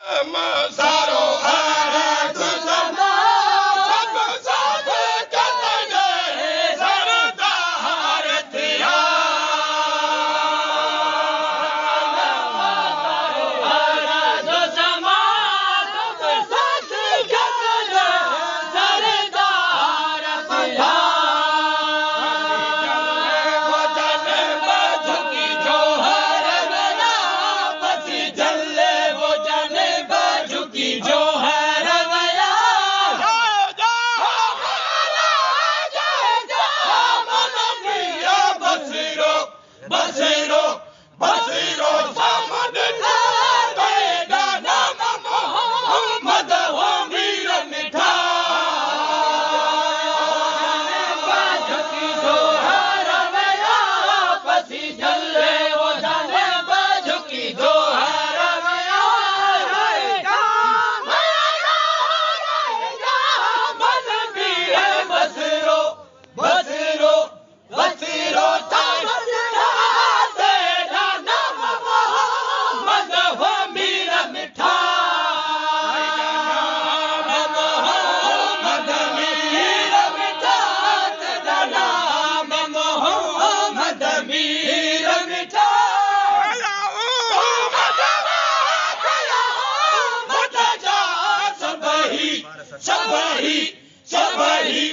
सारो भारत सब साथ कदने सरदार थिया भारत समाज सब साथ कदने सरदार थिया वतन बाजू की जोहर मेरा पति जल्ले वो जाने बाजू की जोहर मेरा बसरो बसरो बसरो सामन देगा नाम मोहम्मद हो वीर मिठा बाजू की जोहर मेरा पति जल्ले वो जाने बाजू की जोहर मेरा मन भी है बसरो बसरो बसरो तेरा नाम मोहम्मद हो वीर मिठा मोहम्मद वीर मिठा तेरा नाम मोहम्मद वीर मिठा सबही सबही सबही